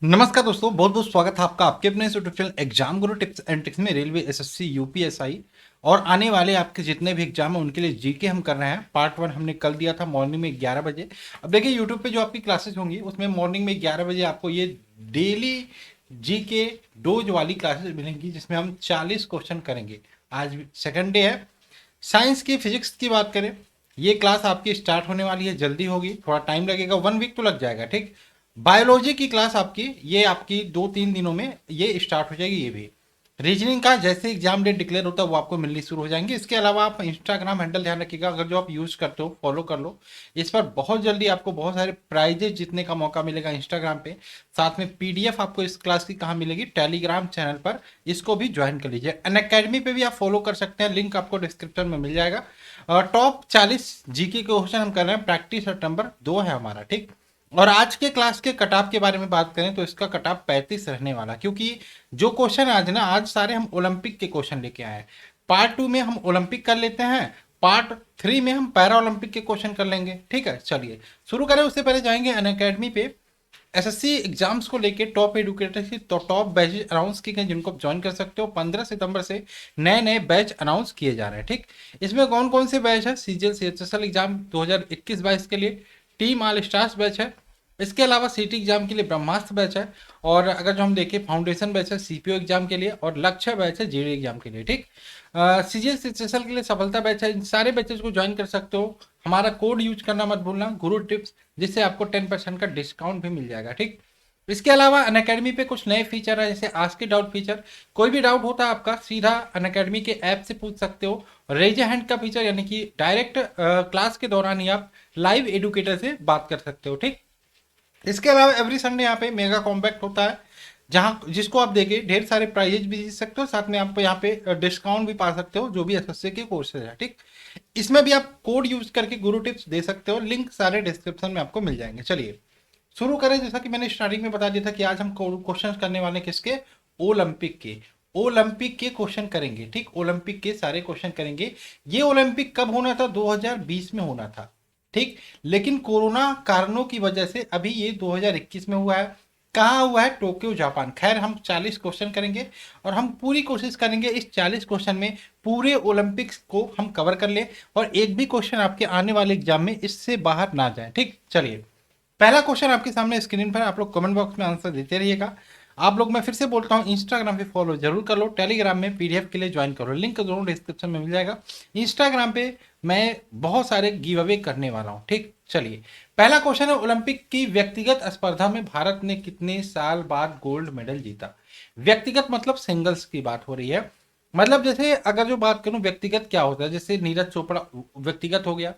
नमस्कार दोस्तों, बहुत बहुत स्वागत है आपका आपके अपने YouTube channel exam Guru tips and tricks में। रेलवे, एसएससी, यूपीएसआई और आने वाले आपके जितने भी एग्जाम हैं उनके लिए जीके हम कर रहे हैं। पार्ट 1 हमने कल दिया था मॉर्निंग में 11 बजे। अब देखिए यूट्यूब पे जो आपकी क्लासेस होंगी उसमें मॉर्निंग में 11 बजे आपको ये डेली जीके डोज वाली क्लासेस मिलेंगी, जिसमें हम 40 क्वेश्चन करेंगे। आज सेकंड डे है। साइंस की, फिजिक्स की बात करें, ये क्लास आपकी स्टार्ट होने वाली है, जल्दी होगी, थोड़ा टाइम लगेगा, 1 वीक तो लग जाएगा। ठीक। बायोलॉजी की क्लास आपकी ये आपकी 2-3 दिनों में ये स्टार्ट हो जाएगी। ये भी रीजनिंग का जैसे एग्जाम डेट डिक्लेयर होता है वो आपको मिलनी शुरू हो जाएंगे। इसके अलावा आप इंस्टाग्राम हैंडल ध्यान रखिएगा, अगर जो आप यूज करते हो फॉलो कर लो। इस पर बहुत जल्दी आपको बहुत सारे प्राइजेज जीतने का मौका मिलेगा इंस्टाग्राम पे। साथ में पीडीएफ आपको इस क्लास की कहाँ मिलेगी, टेलीग्राम चैनल पर। इसको भी ज्वाइन कर लीजिए। अनअकैडमी पे भी आप फॉलो कर सकते हैं, लिंक आपको डिस्क्रिप्शन में मिल जाएगा। टॉप 40 जीके के क्वेश्चन हम कर रहे हैं, प्रैक्टिस नंबर 2 है हमारा। ठीक। और आज के क्लास के कटऑफ के बारे में बात करें तो इसका कटऑफ 35 रहने वाला, क्योंकि जो क्वेश्चन आज सारे हम ओलंपिक के क्वेश्चन लेके आए हैं। पार्ट 2 में हम ओलंपिक कर लेते हैं, पार्ट 3 में हम पैरा ओलंपिक के क्वेश्चन कर लेंगे। ठीक है, चलिए शुरू करें। उससे पहले जाएंगे अनअकैडमी पे। एसएससी एग्जाम्स को लेके टॉप एडुकेटर की तो टॉप बैचेज अनाउंस किए गए, जिनको आप ज्वाइन कर सकते हो। 15 सितंबर से नए नए बैच अनाउंस किए जा रहे हैं। ठीक। इसमें कौन कौन से बैच है? सीजीएल सीएचएसएल एग्जाम 2021-22 के लिए टीम ऑल स्टार्स बैच है। इसके अलावा सीटी एग्जाम के लिए ब्रह्मास्त्र बैच है। और अगर जो हम देखें फाउंडेशन बैच है सीपीओ एग्जाम के लिए, और लक्ष्य बैच है जेडी एग्जाम के लिए। ठीक। सीजीएल सीएचएसएल के लिए सफलता बैच है। इन सारे बैचेस को ज्वाइन कर सकते हो। हमारा कोड यूज करना मत भूलना, गुरु टिप्स, जिससे आपको 10% का डिस्काउंट भी मिल जाएगा। ठीक। इसके अलावा अनअकैडमी पे कुछ नए फीचर है, जैसे आज के डाउट फीचर। कोई भी डाउट होता है आपका, सीधा अनअकैडमी के ऐप से पूछ सकते हो। रेज हैंड का फीचर, यानी कि डायरेक्ट क्लास के दौरान ही आप लाइव एडुकेटर से बात कर सकते हो। ठीक। इसके अलावा एवरी संडे यहाँ पे मेगा कॉम्पैक्ट होता है, जहाँ जिसको आप देके ढेर सारे प्राइजेज भी जीत सकते हो। साथ में आप यहाँ पे डिस्काउंट भी पा सकते हो, जो भी एसएससी के कोर्सेज है। ठीक। इसमें भी आप कोड यूज करके गुरु टिप्स दे सकते हो, लिंक सारे डिस्क्रिप्शन में आपको मिल जाएंगे। चलिए शुरू करें। जैसा कि मैंने स्टार्टिंग में बता दिया था कि आज हम क्वेश्चन करने वाले हैं किसके? ओलंपिक के। ओलंपिक के क्वेश्चन करेंगे। ठीक। ओलंपिक के सारे क्वेश्चन करेंगे। ये ओलंपिक कब होना था? 2020 में होना था। ठीक। लेकिन कोरोना कारणों की वजह से अभी ये 2021 में हुआ है। कहाँ हुआ है? Tokyo, Japan. खैर, हम 40 क्वेश्चन करेंगे और हम पूरी कोशिश करेंगे इस 40 क्वेश्चन में पूरे ओलंपिक्स को हम कवर कर ले, और एक भी क्वेश्चन आपके आने वाले एग्जाम में इससे बाहर ना जाए। ठीक। चलिए, पहला क्वेश्चन आपके सामने स्क्रीन पर, आप लोग कमेंट बॉक्स में आंसर देते रहिएगा। आप लोग, मैं फिर से बोलता हूँ, इंस्टाग्राम पे फॉलो जरूर कर लो, टेलीग्राम में पीडीएफ के लिए ज्वाइन करो, लिंक दोनों डिस्क्रिप्शन में मिल जाएगा। इंस्टाग्राम पे मैं बहुत सारे गिव अवे करने वाला हूँ। ठीक। चलिए, पहला क्वेश्चन है, ओलंपिक की व्यक्तिगत स्पर्धा में भारत ने कितने साल बाद गोल्ड मेडल जीता? व्यक्तिगत मतलब सिंगल्स की बात हो रही है। मतलब जैसे अगर जो बात करूं व्यक्तिगत क्या होता है, जैसे नीरज चोपड़ा व्यक्तिगत हो गया,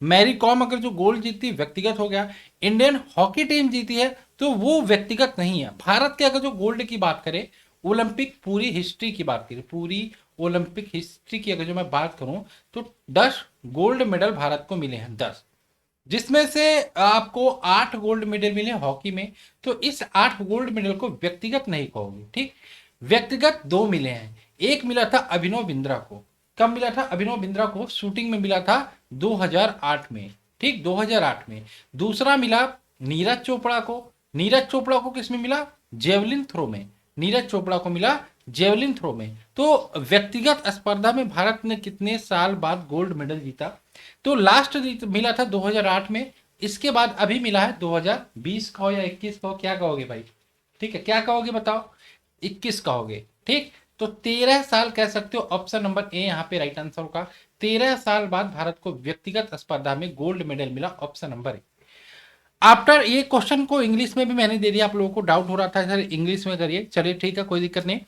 मैरी कॉम अगर जो गोल्ड जीती व्यक्तिगत हो गया, इंडियन हॉकी टीम जीती है तो वो व्यक्तिगत नहीं है। भारत के अगर जो गोल्ड की बात करें, ओलंपिक पूरी हिस्ट्री की बात करें, पूरी ओलंपिक हिस्ट्री की अगर जो मैं बात करूं, तो 10 गोल्ड मेडल भारत को मिले हैं, 10। जिसमें से आपको 8 गोल्ड मेडल मिले हॉकी में। तो इस 8 गोल्ड मेडल को व्यक्तिगत नहीं कहोगे। ठीक। व्यक्तिगत 2 मिले हैं। एक मिला था अभिनव बिंद्रा को। कब मिला था? अभिनव बिंद्रा को शूटिंग में मिला था 2008 में। ठीक, 2008 में। दूसरा मिला नीरज चोपड़ा को। नीरज चोपड़ा को किस में मिला? जेवलिन थ्रो में। नीरज चोपड़ा को मिला जेवलिन थ्रो में। तो व्यक्तिगत स्पर्धा में भारत ने कितने साल बाद गोल्ड मेडल जीता? तो लास्ट मिला था 2008 में। इसके बाद अभी मिला है 2020 का हो या 21 का हो, क्या कहोगे भाई? ठीक है, क्या कहोगे बताओ? 21 कहोगे। ठीक। तो 13 साल कह सकते हो, ऑप्शन नंबर ए यहाँ पे राइट आंसर होगा। 13 साल बाद भारत को व्यक्तिगत स्पर्धा में गोल्ड मेडल मिला, ऑप्शन नंबर ए। आफ्टर ये क्वेश्चन को इंग्लिश में भी मैंने दे दिया, आप लोगों को डाउट हो रहा था सर इंग्लिश में करिए। चलिए ठीक है, कोई दिक्कत नहीं।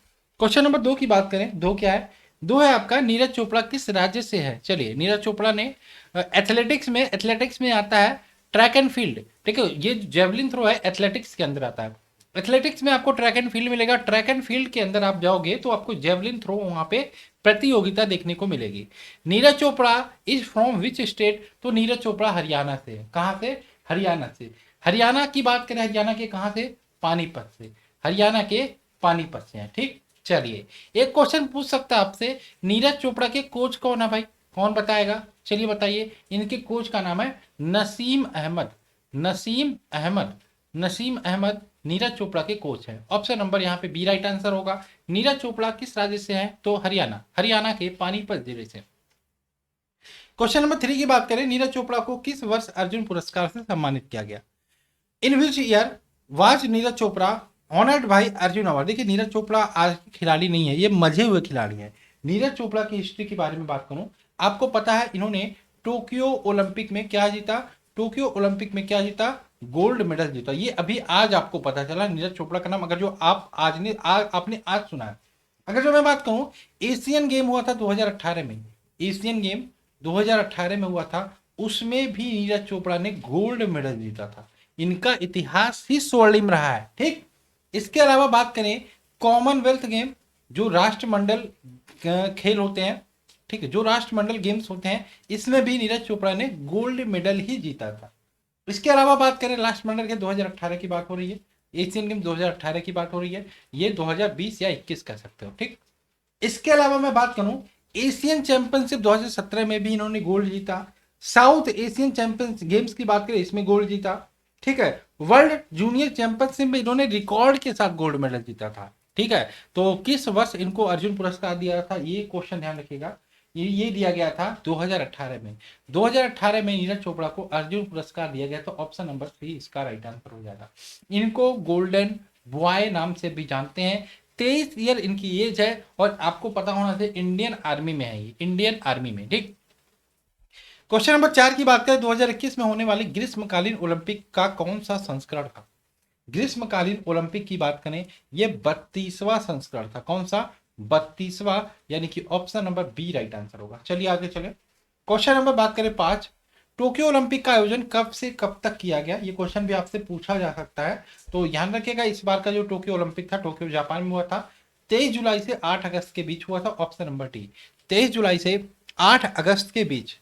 क्वेश्चन नंबर 2 की बात करें, 2 क्या है? 2 है आपका, नीरज चोपड़ा किस राज्य से है? चलिए, नीरज चोपड़ा ने एथलेटिक्स में आता है ट्रैक एंड फील्ड। ठीक है, ये जेवलिन थ्रो है, एथलेटिक्स के अंदर आता है। एथलेटिक्स में आपको ट्रैक एंड फील्ड मिलेगा। ट्रैक एंड फील्ड के अंदर आप जाओगे तो आपको जेवलिन थ्रो वहां पे प्रतियोगिता देखने को मिलेगी। Neeraj Chopra is from which state? तो नीरज चोपड़ा हरियाणा से है। कहाँ से? हरियाणा से। हरियाणा की बात करें, हरियाणा के कहाँ से? पानीपत से। हरियाणा के पानीपत से है। ठीक। चलिए, एक क्वेश्चन पूछ सकता है आपसे, नीरज चोपड़ा के कोच कौन है भाई? कौन बताएगा? चलिए बताइए। इनके कोच का नाम है नसीम अहमद। नसीम अहमद। नसीम अहमद नीरज चोपड़ा के कोच हैं। ऑप्शन नंबर यहाँ पे बी राइट आंसर होगा। नीरज चोपड़ा किस राज्य से हैं? तो हरियाणा, हरियाणा के पानीपत जिले से। क्वेश्चन नंबर 3 की बात करें, नीरज चोपड़ा को किस वर्ष अर्जुन पुरस्कार से सम्मानित किया गया? In which year was Neeraj Chopra honoured by Arjuna award? देखिए नीरज चोपड़ा आज खिलाड़ी नहीं है, ये मजे हुए खिलाड़ी हैं। नीरज चोपड़ा की हिस्ट्री के बारे में बात करूं, आपको पता है इन्होंने टोक्यो ओलंपिक में क्या जीता? टोक्यो ओलंपिक में क्या जीता? गोल्ड मेडल जीता। ये अभी आज आपको पता चला नीरज चोपड़ा का नाम, अगर जो आप आज ने आपने आज सुना है। अगर जो मैं बात कहूं, एशियन गेम हुआ था 2018 में, एशियन गेम 2018 में हुआ था, उसमें भी नीरज चोपड़ा ने गोल्ड मेडल जीता था। इनका इतिहास ही स्वर्णिम रहा है। ठीक, इसके अलावा बात करें कॉमनवेल्थ गेम, जो राष्ट्रमंडल खेल होते हैं, ठीक है, जो राष्ट्रमंडल गेम्स होते हैं, इसमें भी नीरज चोपड़ा ने गोल्ड मेडल ही जीता था। इसके अलावा बात करें राष्ट्रमंडल के 2018 की बात हो रही है, एशियन गेम 2018 की बात हो रही है, ये 2020 या 21 कह सकते हो। ठीक, इसके अलावा मैं बात करूं, एशियन चैंपियनशिप 2017 में भी इन्होंने गोल्ड जीता। साउथ एशियन चैंपियंस गेम्स की बात करें, इसमें गोल्ड जीता। ठीक है, वर्ल्ड जूनियर चैंपियनशिप में इन्होंने रिकॉर्ड के साथ गोल्ड मेडल जीता था। ठीक है, तो किस वर्ष इनको अर्जुन पुरस्कार दिया था, ये क्वेश्चन ध्यान रखिएगा। ये दिया गया था 2018 में। 2018 में नीरज चोपड़ा को अर्जुन पुरस्कार दिया गया, तो ऑप्शन नंबर 3 इसका राइट आंसर हो जाएगा। इनको गोल्डन बॉय नाम से भी जानते हैं। 23 ईयर इनकी एज है, और आपको पता होना चाहिए इंडियन आर्मी में है, ये इंडियन आर्मी में। ठीक, क्वेश्चन नंबर 4 की बात करें, 2021 में होने वाली ग्रीष्मकालीन ओलंपिक का कौन सा संस्करण था? ग्रीष्मकालीन ओलंपिक की बात करें, यह 32वां संस्करण था। कौन सा? 32वां, यानी कि option number B right answer होगा। चलिए आगे चले। क्वेश्चन नंबर बात करें 5, टोक्यो ओलंपिक का आयोजन कब से कब तक किया गया? ये क्वेश्चन भी आपसे पूछा जा सकता है, तो ध्यान रखिएगा। इस बार का जो टोक्यो ओलंपिक था, टोक्यो जापान में हुआ था, 23 जुलाई से 8 अगस्त के बीच हुआ था। ऑप्शन नंबर डी, 23 जुलाई से 8 अगस्त के बीच।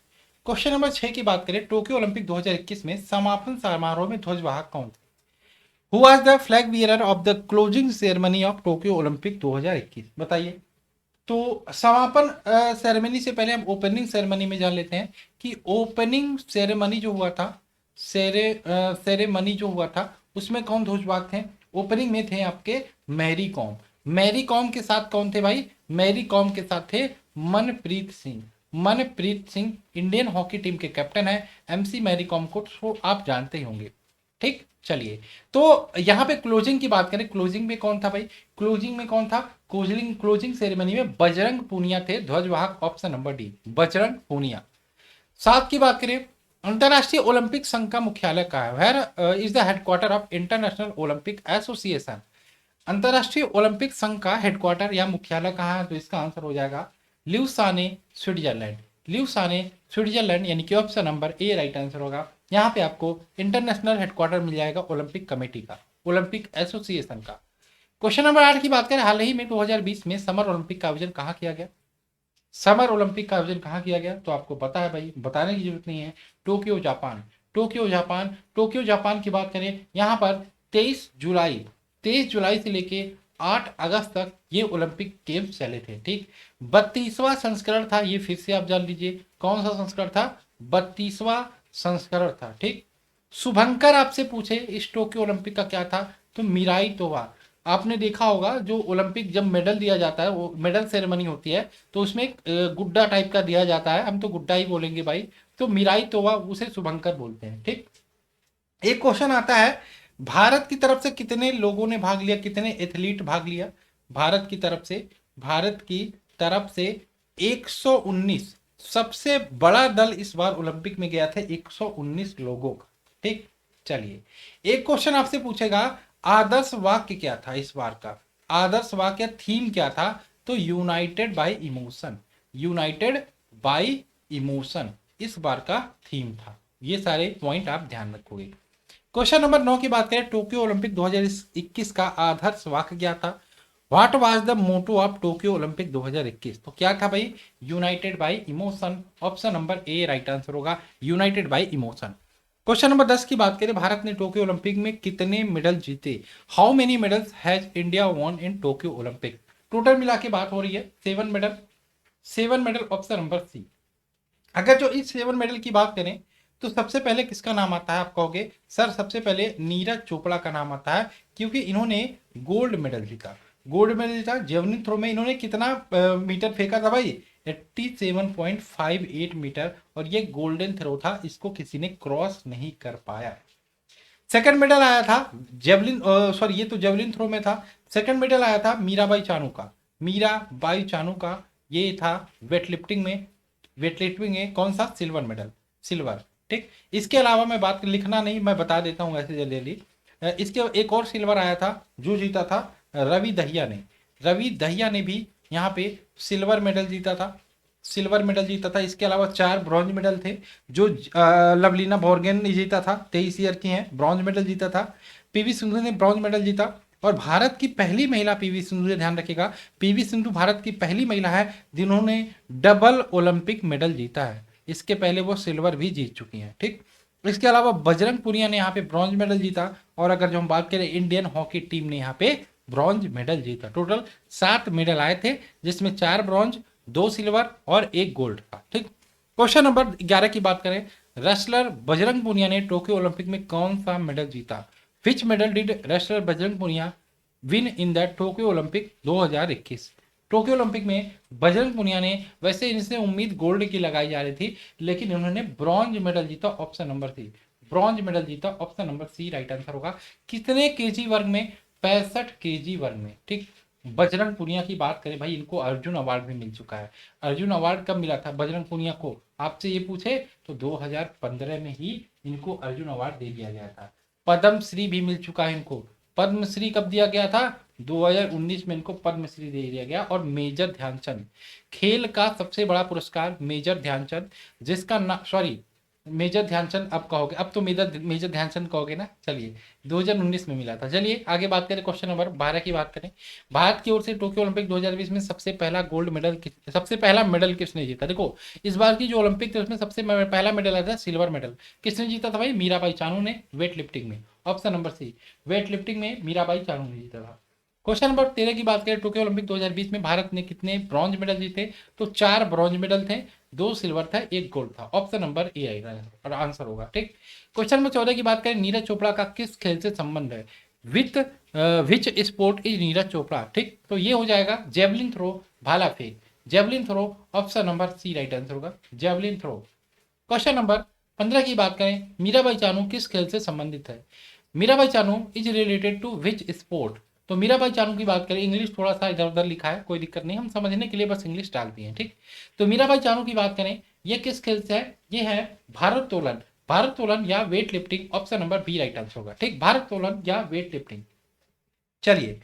क्वेश्चन नंबर 6 की बात करें, टोक्यो ओलंपिक 2021 में समापन समारोह में ध्वजवाहक कौन थे? Who was the flag bearer of the closing ceremony of Tokyo Olympic 2021? बताइए। तो समापन सेरेमनी से पहले हम ओपनिंग सेरेमनी में जान लेते हैं कि ओपनिंग सेरेमनी जो हुआ था, सेरेमनी जो हुआ था, उसमें कौन ध्वजवाहक थे? ओपनिंग में थे आपके मैरी कॉम। मैरी कॉम के साथ कौन थे भाई? मैरी कॉम के साथ थे Manpreet Singh. Manpreet Singh Indian hockey team के कैप्टन है। एमसी मैरी कॉम को तो आप जानते ही होंगे। ठीक, चलिए, तो यहाँ पे क्लोजिंग की बात करें, क्लोजिंग में कौन था भाई? क्लोजिंग में कौन था? क्लोजिंग सेरेमनी में बजरंग पूनिया थे ध्वजवाहक। Option number D, Bajrang Punia. 7 की बात करें, अंतरराष्ट्रीय ओलंपिक संघ का मुख्यालय कहाँ है? Where is the headquarter of international Olympic association? अंतरराष्ट्रीय ओलंपिक संघ का हेडक्वार्टर या मुख्यालय कहाँ है? तो इसका आंसर हो जाएगा ल्यूसाने, स्विट्जरलैंड। ल्यूसाने, स्विट्जरलैंड, यानी कि option number A right answer होगा। यहाँ पे आपको इंटरनेशनल हेडक्वार्टर मिल जाएगा ओलंपिक कमेटी का, ओलंपिक एसोसिएशन का। क्वेश्चन नंबर 8 की बात करें, हाल ही में 2020 में समर ओलंपिक का आयोजन कहाँ किया गया? समर ओलंपिक का आयोजन कहाँ किया गया? तो आपको पता है भाई, बताने की जरूरत नहीं है, Tokyo Japan. Tokyo Japan, Tokyo Japan की बात करें, यहाँ पर 23 जुलाई से लेके 8 अगस्त तक ये ओलंपिक गेम्स चले थे। ठीक, 32वां संस्करण था ये, फिर से आप जान लीजिए कौन सा संस्करण था? 32वां संस्करण था। ठीक, शुभंकर आपसे पूछे इस टोक्यो ओलंपिक का क्या था, तो मिराई तोवा। आपने देखा होगा जो ओलंपिक जब मेडल दिया जाता है, वो मेडल सेरेमनी होती है, तो उसमें एक गुड्डा टाइप का दिया जाता है, हम तो गुड्डा ही बोलेंगे भाई, तो मिराई तोवा उसे शुभंकर बोलते हैं। ठीक, एक क्वेश्चन आता है, भारत की तरफ से कितने लोगों ने भाग लिया, कितने एथलीट भाग लिया? भारत की तरफ से, भारत की तरफ से 119, सबसे बड़ा दल इस बार ओलंपिक में गया था, 119 लोगों का। ठीक, चलिए, एक क्वेश्चन आपसे पूछेगा, आदर्श वाक्य क्या था इस बार का? आदर्श वाक्य थीम क्या था? तो United by emotion, United by emotion इस बार का थीम था। ये सारे पॉइंट आप ध्यान रखोगे। क्वेश्चन नंबर 9 की बात करें, टोक्यो ओलंपिक 2021 का आदर्श वाक्य क्या था? What was the motto of Tokyo Olympic 2021? तो क्या था भाई? United by emotion. Option number A right answer होगा, united by emotion. Question number 10 की बात करें, भारत ने टोक्यो ओलंपिक में कितने मेडल जीते? How many medals has India won in Tokyo Olympic? Total मिला के बात हो रही है 7 medal, 7 medal. Option number C. अगर जो इस 7 मेडल की बात करें, तो सबसे पहले किसका नाम आता है? आप कहोगे सर सबसे पहले नीरज चोपड़ा का नाम आता है, क्योंकि इन्होंने गोल्ड मेडल जीता। गोल्ड मेडल जीता जेवलिन थ्रो में। इन्होंने कितना मीटर फेंका था भाई? 87.58 मीटर, और ये गोल्डन थ्रो था, इसको किसी ने क्रॉस नहीं कर पाया। सेकंड मेडल आया था जेवलिन, सॉरी ये तो जेवलिन थ्रो में था। सेकंड मेडल आया था मीराबाई चानू का। मीराबाई चानू का ये था वेट लिफ्टिंग में। वेट लिफ्टिंग में कौन सा? Silver medal, silver. ठीक, इसके अलावा मैं बात लिखना नहीं, मैं बता देता हूँ ऐसे जल्दी। इसके एक और सिल्वर आया था, जो जीता था रवि दहिया ने। रवि दहिया ने भी यहाँ पे सिल्वर मेडल जीता था, सिल्वर मेडल जीता था। इसके अलावा 4 ब्रॉन्ज मेडल थे, जो लवलीना बोर्गेन ने जीता था, 23 ईयर की हैं, ब्रॉन्ज मेडल जीता था। पीवी सिंधु ने ब्रॉन्ज मेडल जीता, और भारत की पहली महिला पीवी सिंधु ने, ध्यान रखिएगा, पीवी सिंधु भारत की पहली महिला है जिन्होंने डबल ओलंपिक मेडल जीता है। इसके पहले वो सिल्वर भी जीत चुकी हैं। ठीक, इसके अलावा बजरंग पुनिया ने यहाँ पे ब्रॉन्ज मेडल जीता, और अगर जो हम बात करें इंडियन हॉकी टीम ने यहाँ पे ब्रॉन्ज मेडल जीता। टोटल 7 मेडल आए थे, जिसमें 4 ब्रॉन्ज, 2 सिल्वर और 1 गोल्ड था। ठीक, क्वेश्चन नंबर 11 की बात करें, रेसलर बजरंग पुनिया ने टोक्यो ओलंपिक में कौन सा मेडल जीता? Which medal did wrestler Bajrang Punia win in the Tokyo Olympic 2021? Tokyo Olympic में बजरंग पुनिया ने, वैसे इनसे उम्मीद गोल्ड की लगाई जा रही थी, लेकिन उन्होंने ब्रॉन्ज मेडल जीता, option number C. Bronze medal जीता, option number C right answer होगा। कितने केजी वर्ग में? 65 केजी वर्ग में। ठीक, बजरंग पुनिया की बात करें भाई, इनको अर्जुन अवार्ड भी मिल चुका है। अर्जुन अवार्ड कब मिला था बजरंग पुनिया को? आपसे ये पूछे तो 2015 में ही इनको अर्जुन अवार्ड दे दिया गया था। पद्म श्री भी मिल चुका है इनको। पद्म श्री कब दिया गया था? 2019 में इनको पद्म श्री दे दिया गया। और मेजर ध्यानचंद, खेल का सबसे बड़ा पुरस्कार मेजर ध्यानचंद, जिसका ना, सॉरी मेजर ध्यानचंद अब कहोगे, अब तो मेजर ध्यानचंद कहोगे ना। चलिए 2019 में मिला था। चलिए आगे बात करें, क्वेश्चन नंबर 12 की बात करें। भारत की ओर से टोक्यो ओलंपिक 2020 में सबसे पहला गोल्ड मेडल, सबसे पहला मेडल किसने जीता? देखो इस बार की जो ओलंपिक थे उसमें सबसे पहला मेडल आया था सिल्वर मेडल। किसने जीता था भाई? मीराबाई चानू ने, वेट लिफ्टिंग में, option number C. Weight lifting में मीराबाई चानू ने जीता था। क्वेश्चन नंबर 13 की बात करें, टोक्यो ओलंपिक 2020 में भारत ने कितने ब्रॉन्ज मेडल जीते? तो 4 ब्रॉन्ज मेडल थे, 2 सिल्वर था, 1 गोल्ड था। ऑप्शन नंबर ए आएगा और आंसर होगा। ठीक, क्वेश्चन नंबर 14 की बात करें, नीरज चोपड़ा का किस खेल से संबंध है? With which sport is Neeraj Chopra? ठीक, तो ये हो जाएगा जेवलिन थ्रो, भाला फेंक, javelin throw, option number C right answer होगा, जेवलिन थ्रो। क्वेश्चन नंबर 15 की बात करें, मीराबाई चानू किस खेल से संबंधित है? Mirabai Chanu is related to which sport? तो मीराबाई चानू की बात करें, इंग्लिश थोड़ा सा इधर उधर लिखा है, कोई दिक्कत नहीं, हम समझने के लिए बस इंग्लिश डाल दिए हैं। ठीक, तो मीराबाई चानू की बात करें, ये किस खेल से है? ये है भारोत्तोलन, भारोत्तोलन या weight lifting, option number B right answer होगा। ठीक, भारोत्तोलन या वेट लिफ्टिंग। चलिए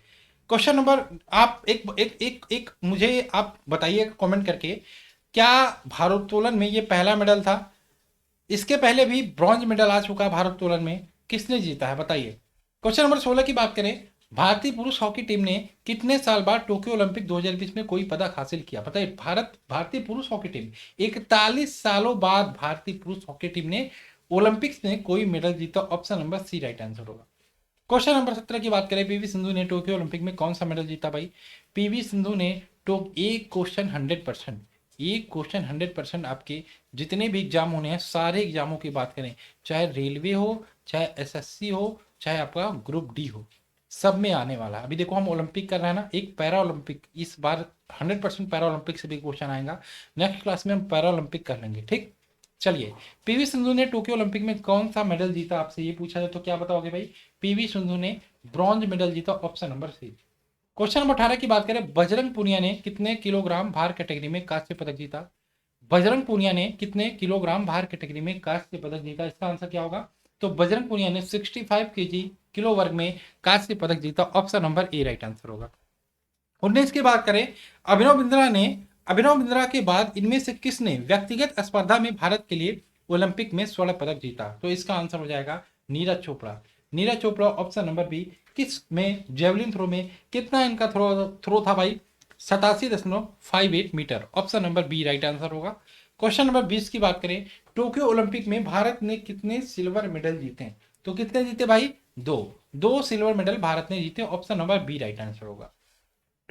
क्वेश्चन नंबर, आप एक एक एक एक मुझे आप बताइए कमेंट करके, क्या भारोत्तोलन में ये पहला मेडल था? इसके पहले भी ब्रॉन्ज मेडल आ चुका है भारोत्तोलन में, किसने जीता है बताइए। क्वेश्चन नंबर 16 की बात करें, भारतीय पुरुष हॉकी टीम ने कितने साल बाद टोक्यो ओलंपिक 2020 में कोई पदक हासिल किया? बताइए, भारतीय पुरुष हॉकी टीम 41 सालों बाद भारतीय पुरुष हॉकी टीम ने ओलंपिक्स में कोई मेडल जीता, option number C right answer होगा। क्वेश्चन नंबर 17 की बात करें, पीवी सिंधु ने टोक्यो ओलंपिक में कौन सा मेडल जीता भाई? पीवी सिंधु ने एक क्वेश्चन 100%, एक क्वेश्चन 100% आपके जितने भी एग्जाम होने हैं, सारे एग्जामों की बात करें, चाहे रेलवे हो, चाहे एसएससी हो, चाहे आपका ग्रुप डी हो, सब में आने वाला है। अभी देखो हम ओलंपिक कर रहे हैं ना, एक पैरा ओलंपिक, इस बार 100% पैरा ओलंपिक से भी क्वेश्चन आएगा। नेक्स्ट क्लास में हम पैरा ओलंपिक कर लेंगे। ठीक, चलिए पीवी सिंधु ने टोक्यो ओलंपिक में कौन सा मेडल जीता? आपसे ये पूछा जाए तो क्या बताओगे भाई? पीवी सिंधु ने ब्रॉन्ज मेडल जीता, option number C. Question number 18 की बात करें, बजरंग पुनिया ने कितने किलोग्राम भार कैटेगरी में कांस्य पदक जीता? बजरंग पुनिया ने कितने किलोग्राम भार कैटेगरी में कांस्य पदक जीता? इसका आंसर क्या होगा? तो बजरंग पुनिया ने 65 केजी किलो वर्ग में कांस्य पदक जीता, option number A right answer होगा। 19 की बात करें, अभिनव बिंद्रा के बाद इनमें से किसने व्यक्तिगत स्पर्धा में भारत के लिए ओलंपिक में स्वर्ण पदक जीता? तो इसका आंसर हो जाएगा Neeraj Chopra. Neeraj Chopra, option number B. किस में? जेवलिन थ्रो में। कितना इनका थ्रो था भाई? 87.58 metre, option number B right answer होगा। क्वेश्चन नंबर 20 की बात करें, टोक्यो ओलंपिक में भारत ने कितने सिल्वर मेडल जीते? तो कितने जीते भाई? 2 सिल्वर मेडल भारत ने जीते, option number B right answer होगा।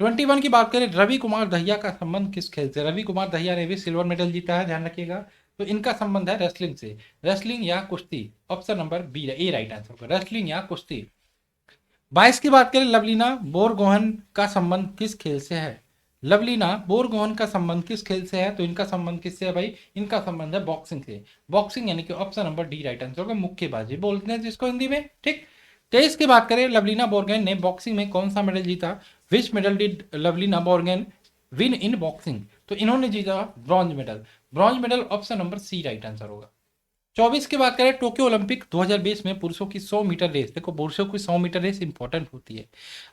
21 की बात करें, रवि कुमार दहिया का संबंध किस खेल से? रवि कुमार दहिया ने भी सिल्वर मेडल जीता है, ध्यान रखिएगा। तो इनका संबंध है रेसलिंग से, रेसलिंग या कुश्ती। ऑप्शन नंबर बी, ए राइट आंसर होगा, रेसलिंग या कुश्ती। 22 की बात करें, लवलीना बोरगोहन का संबंध किस खेल से है? लवलीना बोरगोहन का संबंध किस खेल से है? तो इनका संबंध किससे है भाई? इनका संबंध है बॉक्सिंग से। बॉक्सिंग यानी कि option number D right answer होगा, मुक्केबाजी बोलते हैं जिसको हिंदी में, ठीक। 23 की बात करें, लवलीना बोरगोहन ने बॉक्सिंग में कौन सा मेडल जीता? Which medal did Lovlina Borgohain win in boxing? तो इन्होंने जीता bronze medal. Bronze medal option number C right answer होगा। 24 की बात करें, टोक्यो ओलंपिक 2020 में पुरुषों की 100 मीटर रेस, देखो पुरुषों की 100 मीटर रेस इंपॉर्टेंट होती है,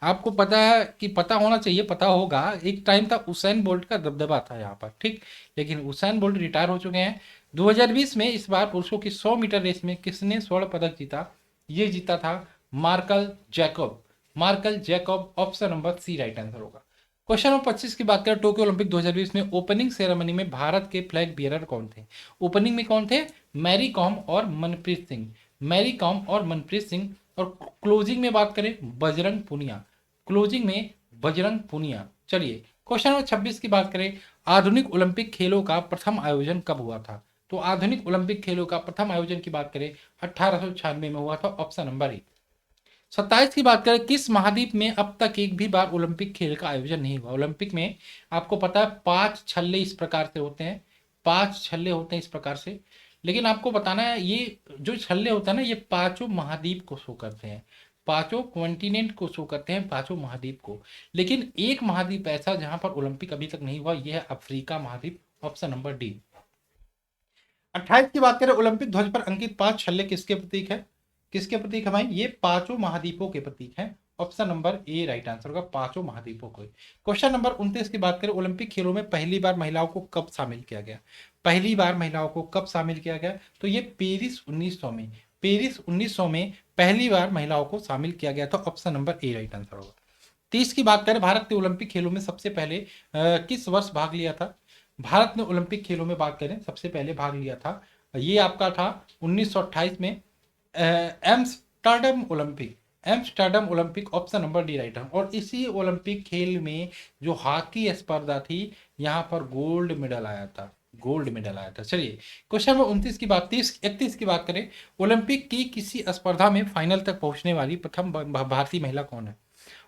आपको पता है कि पता होना चाहिए, पता होगा। एक टाइम था उसैन बोल्ट का दबदबा था यहाँ पर, ठीक, लेकिन उसैन बोल्ट रिटायर हो चुके हैं। 2020 में इस बार पुरुषों की 100 मीटर रेस में किसने स्वर्ण पदक जीता? ये जीता था Marcell Jacob. Marcell Jacob option number C right answer होगा। क्वेश्चन नंबर 25 की बात करें, टोक्यो ओलंपिक 2020 में ओपनिंग सेरेमनी में भारत के फ्लैग बियरर कौन थे? ओपनिंग में कौन थे? मैरी कॉम और मनप्रीत सिंह। मैरी कॉम और मनप्रीत सिंह। और क्लोजिंग में बात करें, बजरंग पुनिया। क्लोजिंग में बजरंग पुनिया। चलिए क्वेश्चन नंबर 26 की बात करें, आधुनिक ओलंपिक खेलों का प्रथम आयोजन कब हुआ था? तो आधुनिक ओलंपिक खेलों का प्रथम आयोजन की बात करें 1896 में हुआ था, ऑप्शन नंबर ए। 27 की बात करें, किस महाद्वीप में अब तक एक भी बार ओलंपिक खेल का आयोजन नहीं हुआ? ओलंपिक में आपको पता है 5 छल्ले इस प्रकार से होते हैं, 5 छल्ले होते हैं इस प्रकार से, लेकिन आपको बताना है ये जो छल्ले होता है ना, ये पांचों महाद्वीप को शो करते हैं, पांचों कॉन्टिनेंट को शो करते हैं, पांचों महाद्वीप को। लेकिन एक महाद्वीप ऐसा जहां पर ओलंपिक अभी तक नहीं हुआ, यह है अफ्रीका महाद्वीप, ऑप्शन नंबर डी। 28 की बात करें, ओलंपिक ध्वज पर अंकित 5 छल्ले किसके प्रतीक है? किसके प्रतीक है भाई? ये पांचों महाद्वीपों के प्रतीक हैं, option number A right answer होगा, पांचों महाद्वीपों को। क्वेश्चन नंबर 29 की बात करें, ओलंपिक खेलों में पहली बार महिलाओं को कब शामिल किया गया? पहली बार महिलाओं को कब शामिल किया गया? तो ये पेरिस 1900 में, पेरिस 1900 में पहली बार महिलाओं को शामिल किया गया था, option number A right answer होगा। 30 की बात करें, भारत ने ओलंपिक खेलों में सबसे पहले किस वर्ष भाग लिया था? भारत ने ओलंपिक खेलों में बात करें सबसे पहले भाग लिया था, ये आपका था 1928 में, Amsterdam Olympic. Amsterdam Olympic option number D right है। और इसी ओलंपिक खेल में जो हॉकी स्पर्धा थी, यहाँ पर गोल्ड मेडल आया था, गोल्ड मेडल आया था। चलिए क्वेश्चन नंबर 29 की बात, 31 की बात करें, ओलंपिक की किसी स्पर्धा में फाइनल तक पहुंचने वाली प्रथम भारतीय महिला कौन है?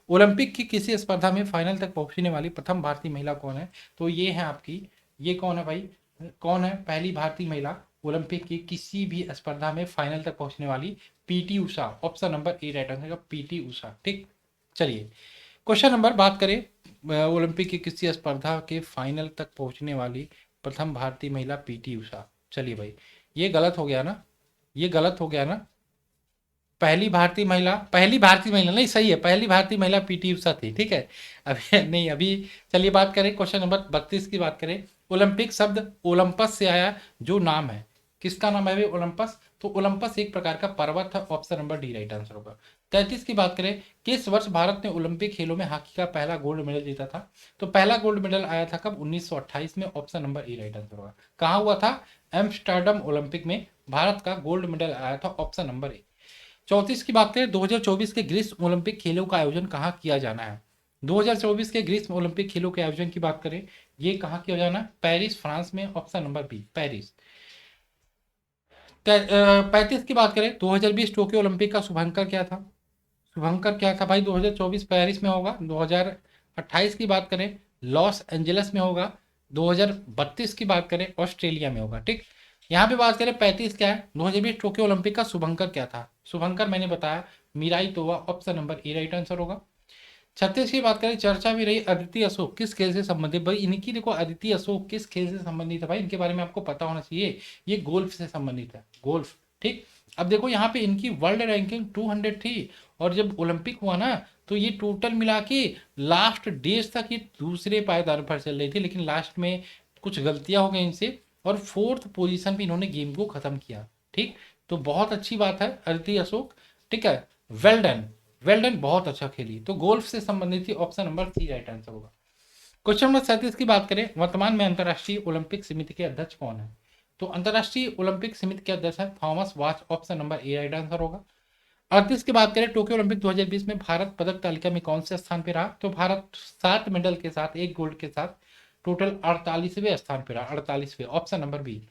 ओलंपिक की किसी स्पर्धा में फाइनल तक पहुंचने वाली प्रथम भारतीय महिला कौन है? तो ये है आपकी, ये कौन है भाई? कौन है पहली भारतीय महिला ओलंपिक की किसी भी स्पर्धा में फाइनल तक पहुंचने वाली? PT Usha, option number A right answer, PT Usha, ठीक। चलिए क्वेश्चन नंबर बात करें, ओलंपिक की किसी स्पर्धा के फाइनल तक पहुंचने वाली प्रथम भारतीय महिला पीटी उषा। चलिए भाई, ये गलत हो गया ना, ये गलत हो गया ना, पहली भारतीय महिला, पहली भारतीय महिला नहीं, सही है, पहली भारतीय महिला पीटी उषा थी, ठीक है। अभी नहीं, अभी चलिए बात करें क्वेश्चन नंबर 32 की बात करें, ओलंपिक शब्द ओलंपस से आया, जो नाम है, किसका नाम है भाई? ओलंपस। तो ओलंपस एक प्रकार का पर्वत है, option number D right answer होगा। 33 की बात करें, किस वर्ष भारत ने ओलंपिक खेलों में हॉकी का पहला गोल्ड मेडल जीता था? तो पहला गोल्ड मेडल आया था कब? 1928 में, option number A right answer होगा। कहाँ हुआ था? एम्स्टर्डम ओलंपिक में भारत का गोल्ड मेडल आया था, ऑप्शन नंबर ए। 34 की बात करें, 2024 के ग्रीष्म ओलंपिक खेलों का आयोजन कहाँ किया जाना है? 2024 के ग्रीष्म ओलंपिक खेलों के आयोजन की बात करें, ये कहाँ किया जाना है? पेरिस फ्रांस में, ऑप्शन नंबर बी पेरिस। 35 की बात करें, 2020 टोक्यो ओलंपिक का शुभंकर क्या था? शुभंकर क्या था भाई? 2024 पेरिस में होगा। 2028 की बात करें, लॉस एंजल्स में होगा। 2032 की बात करें, ऑस्ट्रेलिया में होगा, ठीक। यहाँ पे बात करें 35 क्या है, 2020 टोक्यो ओलंपिक का शुभंकर क्या था? शुभंकर मैंने बताया Miraitowa, option number A right answer होगा। 36 की बात करें, चर्चा भी रही अदिति अशोक किस खेल से संबंधित? भाई इनकी देखो, अदिति अशोक किस खेल से संबंधित है भाई? इनके बारे में आपको पता होना चाहिए, ये गोल्फ से संबंधित है, गोल्फ, ठीक। अब देखो यहाँ पे इनकी वर्ल्ड रैंकिंग 200 थी, और जब ओलंपिक हुआ ना, तो ये टोटल मिला के लास्ट डेज तक ये दूसरे पायदान पर चल रही थी, लेकिन लास्ट में कुछ गलतियां हो गई इनसे, और 4th पोजीशन पे इन्होंने गेम को खत्म किया, ठीक। तो बहुत अच्छी बात है अदिति अशोक, ठीक है, वेल डन, वेल डन, बहुत अच्छा खेली। तो गोल्फ से संबंधित थी, option number C right answer होगा। क्वेश्चन नंबर 37 की बात करें, वर्तमान में अंतरराष्ट्रीय ओलंपिक समिति के अध्यक्ष कौन है? तो अंतरराष्ट्रीय ओलंपिक समिति के अध्यक्ष है Thomas watch, option number A right answer होगा। 38 की बात करें, टोक्यो ओलंपिक 2020 में भारत पदक तालिका में कौन से स्थान पे रहा? तो भारत 7 मेडल के साथ, 1 गोल्ड के साथ टोटल 48वें स्थान पे रहा, 48वें, option number B.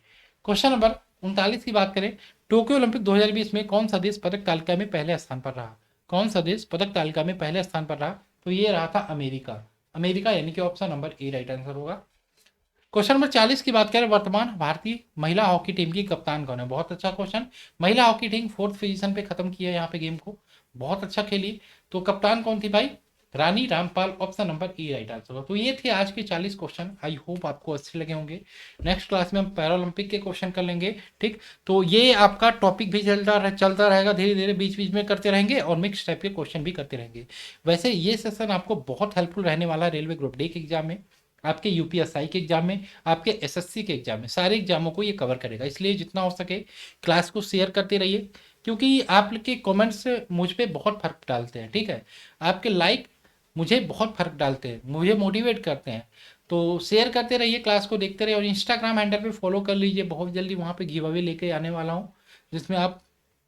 Question number 39 की बात करें, टोक्यो ओलंपिक 2020 में कौन सा देश पदक तालिका में पहले स्थान पर रहा? कौन सा देश पदक तालिका में पहले स्थान पर रहा? तो ये रहा था अमेरिका। अमेरिका यानी कि option number A right answer होगा। क्वेश्चन नंबर 40 की बात करें, वर्तमान भारतीय महिला हॉकी टीम की कप्तान कौन है? बहुत अच्छा क्वेश्चन। महिला हॉकी टीम 4th पोजीशन पे खत्म किया यहाँ पे गेम को, बहुत अच्छा खेली। तो कप्तान कौन थी भाई? Rani Rampal, option number E right answer होगा। तो ये थे आज के 40 क्वेश्चन। आई होप आपको अच्छे लगे होंगे। नेक्स्ट क्लास में हम पैरालंपिक के क्वेश्चन कर लेंगे। ठीक, तो ये आपका टॉपिक भी चलता रहेगा, धीरे धीरे बीच बीच में करते रहेंगे और मिक्स टाइप के क्वेश्चन भी करते रहेंगे। वैसे ये सेशन आपको बहुत हेल्पफुल रहने वाला रेलवे ग्रुप डी के एग्जाम में, आपके यूपीएसआई के एग्जाम में, आपके एसएससी के एग्जाम में, सारे एग्जामों को ये कवर करेगा। इसलिए जितना हो सके क्लास को शेयर करते रहिए, क्योंकि आपके कमेंट्स मुझ पे बहुत फर्क डालते हैं। ठीक है, आपके लाइक मुझे बहुत फर्क डालते हैं, मुझे मोटिवेट करते हैं। तो शेयर करते रहिए, क्लास को देखते रहिए और इंस्टाग्राम हैंडल पे फॉलो कर लीजिए। बहुत जल्दी वहाँ पे गिव अवे लेके आने वाला हूँ, जिसमें आप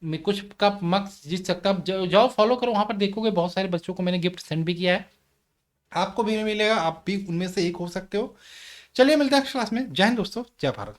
में कुछ का मक्स जीत सकता। आप जाओ फॉलो करो, वहाँ पर देखोगे बहुत सारे बच्चों को मैंने गिफ्ट सेंड भी किया है, आपको भी मिलेगा, आप भी उनमें से एक हो सकते हो। चलिए मिलते हैं नेक्स्ट क्लास में। जय हिंद दोस्तों, जय भारत।